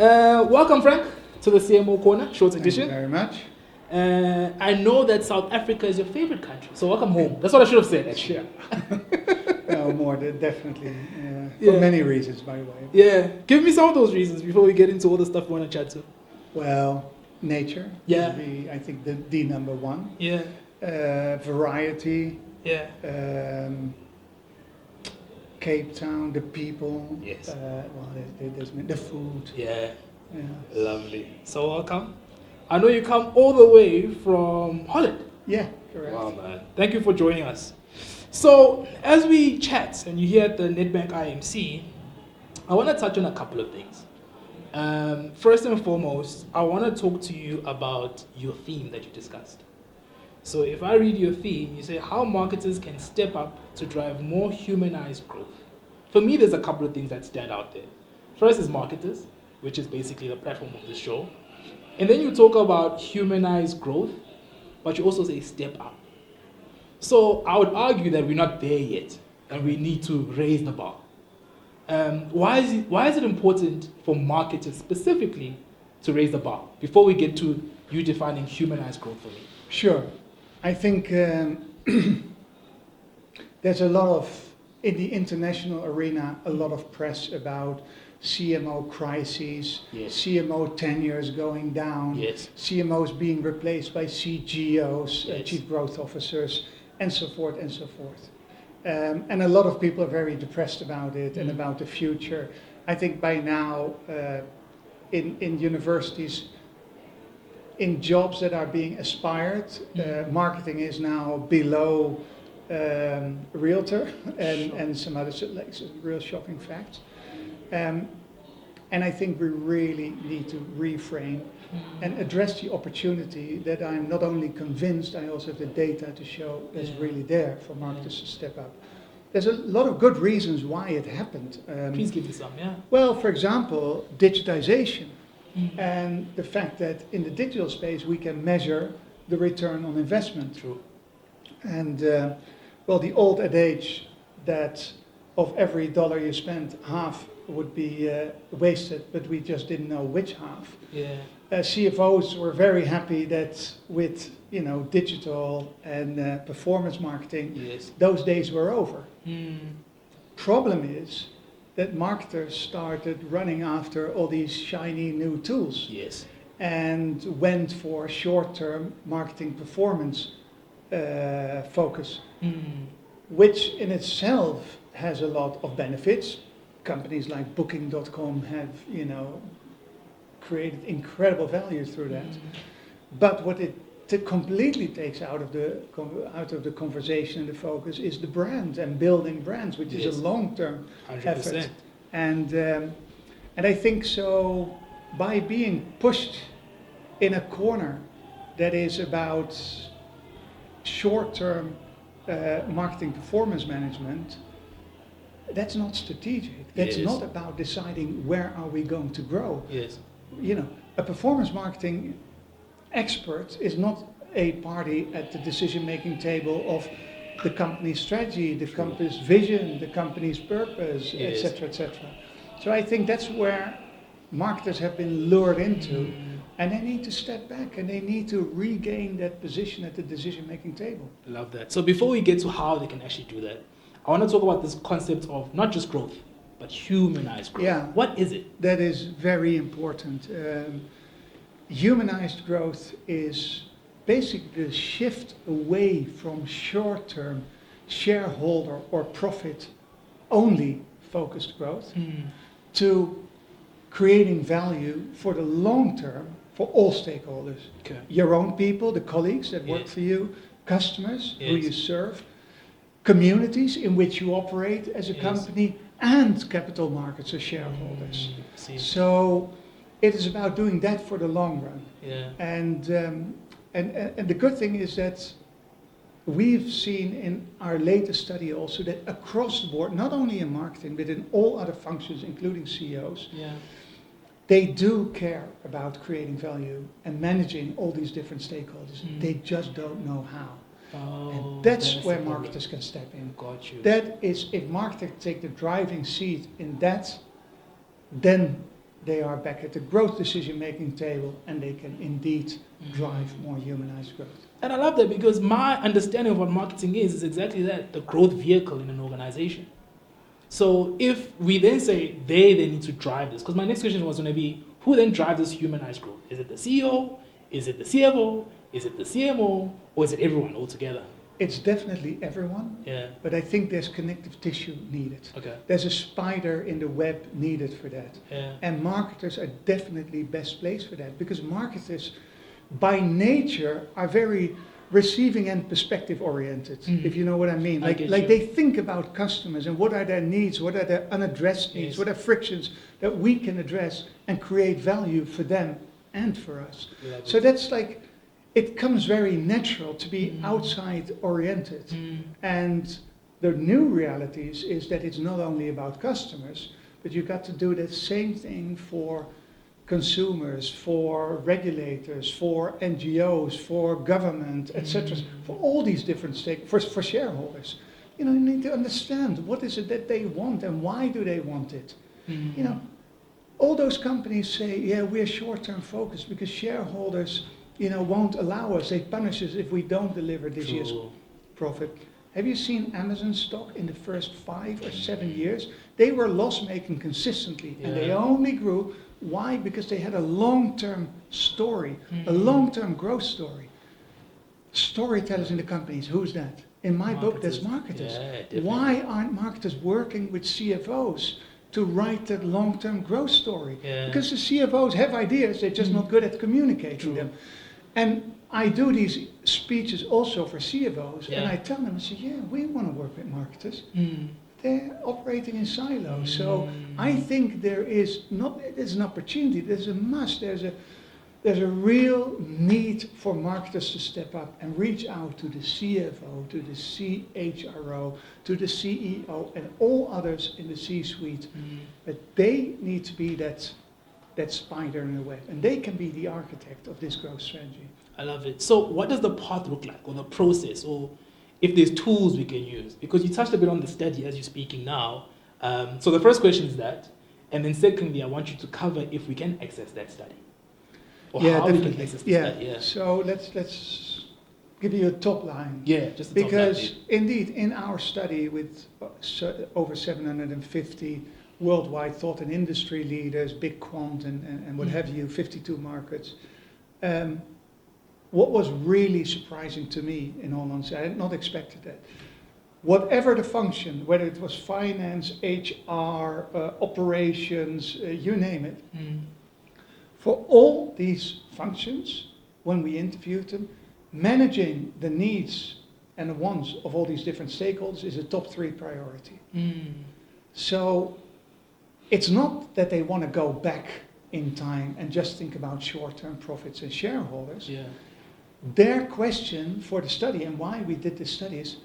Welcome, Frank, to the CMO Corner, short edition. Thank you very much. I know that South Africa is your favorite country, so welcome home. That's what I should have said, actually. No, more, definitely. For many reasons, by the way. Yeah. Give me some of those reasons before we get into all the stuff we want to chat to. Well, nature. Yeah. I think the number one. Yeah. Variety. Yeah. Cape Town, the people. Yes. There's the food. Yeah. Yeah. Lovely. So welcome. I know you come all the way from Holland. Yeah, correct. Wow, man. Thank you for joining us. So, as we chat and you hear at the Nedbank IMC, I want to touch on a couple of things. First and foremost, I want to talk to you about your theme that you discussed. So, if I read your theme, you say how marketers can step up to drive more humanized growth. For me, there's a couple of things that stand out there. First is marketers, which is basically the platform of the show. And then you talk about humanized growth, but you also say step up. So I would argue that we're not there yet, and we need to raise the bar. Why is it important for marketers specifically to raise the bar? Before we get to you defining humanized growth for me. Sure. I think there's a lot of, in the international arena, a lot of press about CMO crises, yes. CMO tenures going down, yes. CMOs being replaced by CGOs, yes. Chief Growth Officers, and so forth and so forth. And a lot of people are very depressed about it and about the future. I think by now, in universities, in jobs that are being aspired, marketing is now below realtor and some other like some real shocking facts. And I think we really need to reframe and address the opportunity that I'm not only convinced, I also have the data to show that's really there for marketers to step up. There's a lot of good reasons why it happened. Please give me some, yeah. Well, for example, digitization and the fact that in the digital space we can measure the return on investment. True. And well, the old adage that of every dollar you spend, half would be wasted, but we just didn't know which half. Yeah. CFOs were very happy that with digital and performance marketing, yes. those days were over. Mm. Problem is that marketers started running after all these shiny new tools. Yes. And went for short-term marketing performance focus, which in itself has a lot of benefits. Companies like Booking.com have, created incredible value through that. But what it completely takes out of the conversation and the focus is the brand and building brands, which is a long-term 100%. effort. And I think so by being pushed in a corner that is about short-term marketing performance management, that's not strategic. That's not about deciding where are we going to grow. Yes. A performance marketing expert is not a party at the decision-making table of the company's strategy, the company's vision, the company's purpose, etc., etc. So I think that's where marketers have been lured into, and they need to step back and they need to regain that position at the decision-making table. Love that. So before we get to how they can actually do that, I want to talk about this concept of not just growth, but humanized growth. Yeah. What is it? That is very important. Humanized growth is basically the shift away from short-term shareholder or profit only focused growth to creating value for the long term for all stakeholders. Okay. Your own people, the colleagues that work for you, customers who you serve, communities in which you operate as a company, and capital markets as shareholders. So it is about doing that for the long run. Yeah. And the good thing is that we've seen in our latest study also that across the board, not only in marketing, but in all other functions, including CEOs, they do care about creating value and managing all these different stakeholders. They just don't know how. And that's where marketers can step in. Got you. That is, if marketers take the driving seat in that, then they are back at the growth decision-making table and they can indeed drive more humanized growth. And I love that because my understanding of what marketing is exactly that, the growth vehicle in an organization. So if we then say they need to drive this, because my next question was going to be, who then drives this humanized growth? Is it the CEO? Is it the CFO? Is it the CMO? Or is it everyone altogether? It's definitely everyone, Yeah. but I think there's connective tissue needed. Okay. There's a spider in the web needed for that. Yeah. And marketers are definitely best placed for that, because marketers by nature are very receiving and perspective oriented, if you know what I mean. Like they think about customers and what are their needs, what are their unaddressed needs, Yes. what are frictions that we can address and create value for them and for us. So that's like, it comes very natural to be outside oriented. And the new realities is that it's not only about customers, but you've got to do the same thing for consumers, for regulators, for NGOs, for government, etc., for all these different stakeholders, for shareholders. You know, you need to understand what is it that they want and why do they want it. You know, all those companies say, yeah, we're short-term focused because shareholders, you know, won't allow us. They punish us if we don't deliver this year's profit. Have you seen Amazon stock in the first 5 or 7 years? They were loss-making consistently, and they only grew. Why? Because they had a long-term story, a long-term growth story. Storytellers in the companies, who's that? In my book, that's marketers. Yeah, why aren't marketers working with CFOs to write that long-term growth story? Yeah. Because the CFOs have ideas, they're just not good at communicating them. And I do these speeches also for CFOs, and I tell them, I say, yeah, we want to work with marketers. They're operating in silos. So I think there's an opportunity, there's a must, there's a real need for marketers to step up and reach out to the CFO, to the CHRO, to the CEO, and all others in the C-suite. But they need to be that spider in the web, and they can be the architect of this growth strategy. I love it. So what does the path look like, or the process, or if there's tools we can use? Because you touched a bit on the study as you're speaking now. So the first question is that, and then secondly, I want you to cover if we can access that study, or how definitely. we can access the study. Yeah. So let's give you a top line. Yeah, just the top line, because indeed, in our study with over 750 worldwide thought and industry leaders, big quant and what have you, 52 markets. What was really surprising to me, in all honesty, I had not expected that. Whatever the function, whether it was finance, HR, operations, you name it, for all these functions, when we interviewed them, managing the needs and the wants of all these different stakeholders is a top 3 priority. So it's not that they want to go back in time and just think about short-term profits and shareholders. Their question for the study and why we did this study is,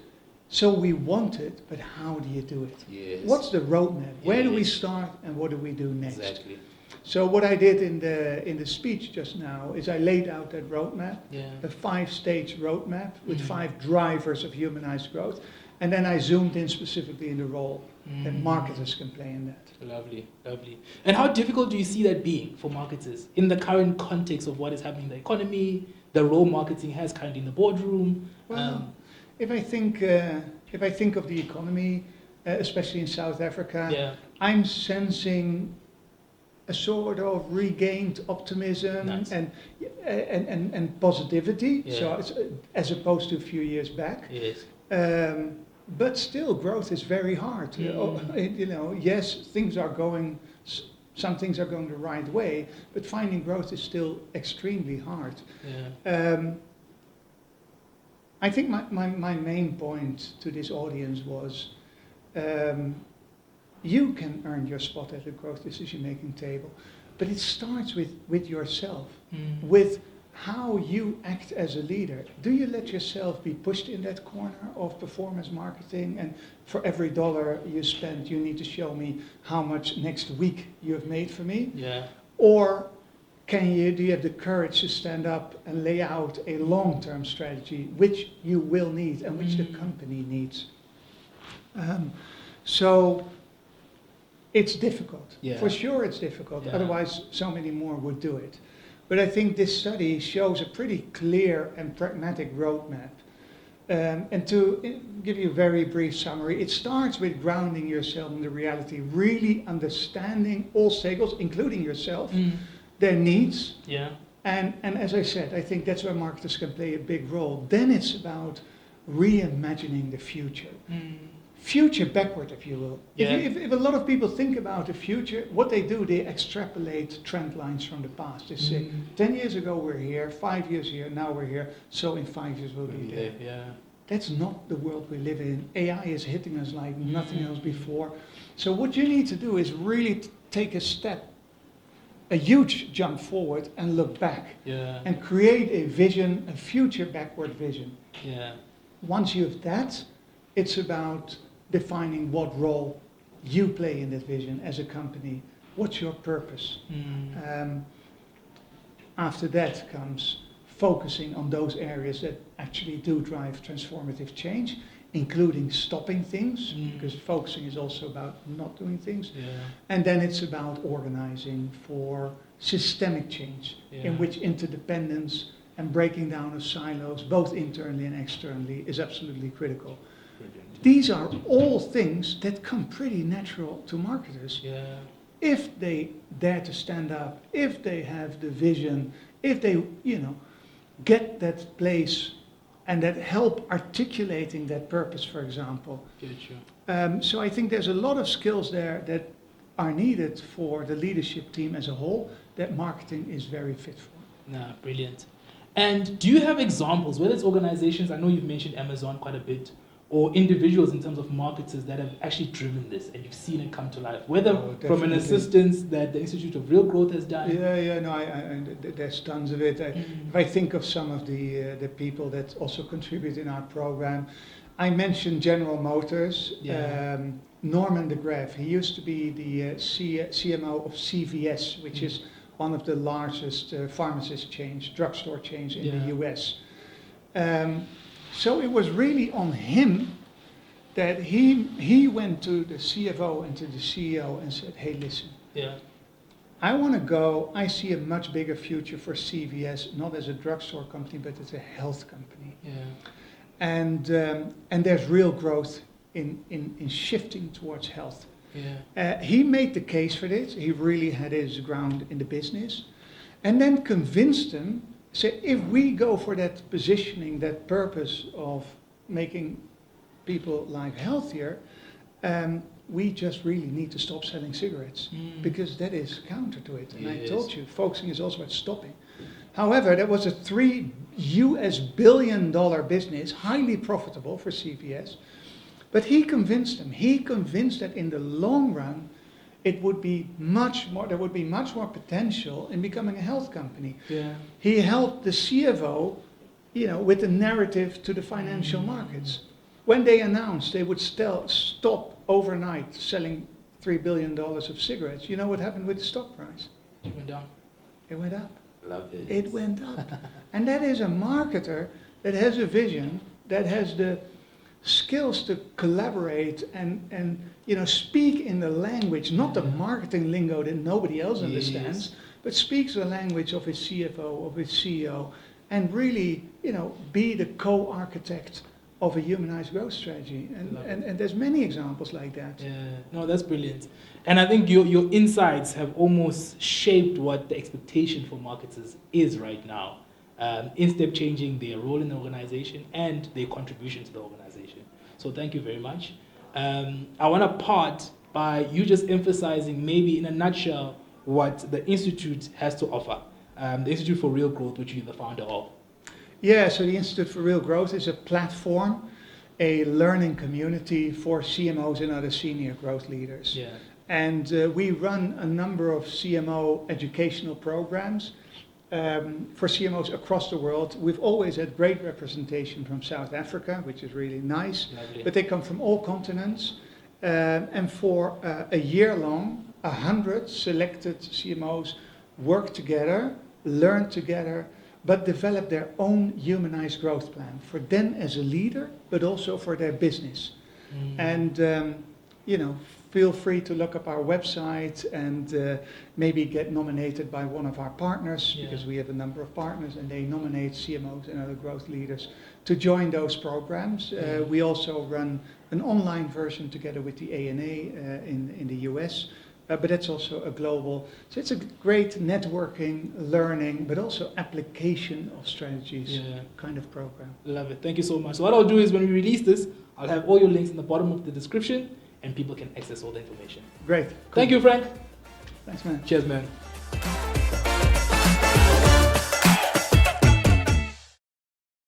so we want it, but how do you do it? What's the roadmap? Where do we start and what do we do next? Exactly. So what I did in the speech just now is I laid out that roadmap, a 5-stage roadmap with 5 drivers of humanized growth, and then I zoomed in specifically in the role that marketers can play in that. Lovely, lovely. And how difficult do you see that being for marketers in the current context of what is happening in the economy, the role marketing has currently in the boardroom? Well, if I think of the economy, especially in South Africa, I'm sensing a sort of regained optimism and positivity. So it's, as opposed to a few years back. But still, growth is very hard. You know, yes, some things are going the right way, but finding growth is still extremely hard. I think my main point to this audience was, you can earn your spot at the growth decision-making table, but it starts with yourself, with how you act as a leader. Do you let yourself be pushed in that corner of performance marketing, and for every dollar you spend, you need to show me how much next week you have made for me? Or do you have the courage to stand up and lay out a long-term strategy, which you will need and which the company needs? So It's difficult. Yeah. For sure it's difficult. Yeah. Otherwise, so many more would do it. But I think this study shows a pretty clear and pragmatic roadmap. And to give you a very brief summary, it starts with grounding yourself in the reality, really understanding all stakeholders, including yourself, their needs. Yeah. And as I said, I think that's where marketers can play a big role. Then it's about reimagining the future. Future backward, if you will. Yeah. If a lot of people think about the future, what they do, they extrapolate trend lines from the past. They say, 10 years ago we're here, 5 years here, now we're here, so in 5 years we'll be there. Yeah. That's not the world we live in. AI is hitting us like nothing else before. So what you need to do is really take a step, a huge jump forward and look back. Yeah. And create a vision, a future backward vision. Yeah. Once you have that, it's about defining what role you play in that vision as a company. What's your purpose? After that comes focusing on those areas that actually do drive transformative change, including stopping things, because focusing is also about not doing things. Yeah. And then it's about organizing for systemic change, in which interdependence and breaking down of silos, both internally and externally, is absolutely critical. Brilliant. These are all things that come pretty natural to marketers. Yeah. If they dare to stand up, if they have the vision, if they, get that place and that help articulating that purpose, for example. So I think there's a lot of skills there that are needed for the leadership team as a whole that marketing is very fit for. Nah, brilliant. And do you have examples, whether it's organizations, I know you've mentioned Amazon quite a bit, or individuals in terms of marketers that have actually driven this and you've seen it come to life, whether from an assistance that the Institute of Real Growth has done? There's tons of it. If I think of some of the people that also contribute in our program, I mentioned General Motors, Norman de Graaf. He used to be the CMO of CVS, which is one of the largest drugstore chains in the US. So it was really on him that he went to the CFO and to the CEO and said, hey, listen, I want to go, I see a much bigger future for CVS, not as a drugstore company, but as a health company. And there's real growth in shifting towards health. He made the case for this. He really had his ground in the business. And then convinced them, say, if we go for that positioning, that purpose of making people life healthier, we just really need to stop selling cigarettes because that is counter to it. And I told you, focusing is also about stopping. However, that was a $3 billion business, highly profitable for CVS. But he convinced them. He convinced that in the long run, it would be much more. There would be much more potential in becoming a health company. He helped the CFO, with the narrative to the financial markets. When they announced they would stop overnight selling $3 billion of cigarettes, you know what happened with the stock price? It went down. It went up. Love it. It went up. And that is a marketer that has a vision, that has the skills to collaborate and speak in the language, not the marketing lingo that nobody else understands, but speaks the language of his CFO, of his CEO, and really, be the co-architect of a humanized growth strategy. And there's many examples like that. No, that's brilliant. And I think your insights have almost shaped what the expectation for marketers is right now. In step changing their role in the organization and their contribution to the organization. So thank you very much. I want to part by you just emphasizing maybe in a nutshell what the Institute has to offer. The Institute for Real Growth, which you're the founder of. So the Institute for Real Growth is a platform, a learning community for CMOs and other senior growth leaders. And we run a number of CMO educational programs for CMOs across the world. We've always had great representation from South Africa, which is really nice. Lovely. But they come from all continents. And for a year long, 100 selected CMOs work together, learn together, but develop their own humanized growth plan for them as a leader, but also for their business. And, feel free to look up our website and maybe get nominated by one of our partners, because we have a number of partners and they nominate CMOs and other growth leaders to join those programs. We also run an online version together with the ANA in the US. But that's also a global, so it's a great networking, learning, but also application of strategies kind of program. Love it. Thank you so much. So what I'll do is when we release this, I'll have all your links in the bottom of the description and people can access all the information. Great. Cool. Thank you, Frank. Thanks, man. Cheers, man.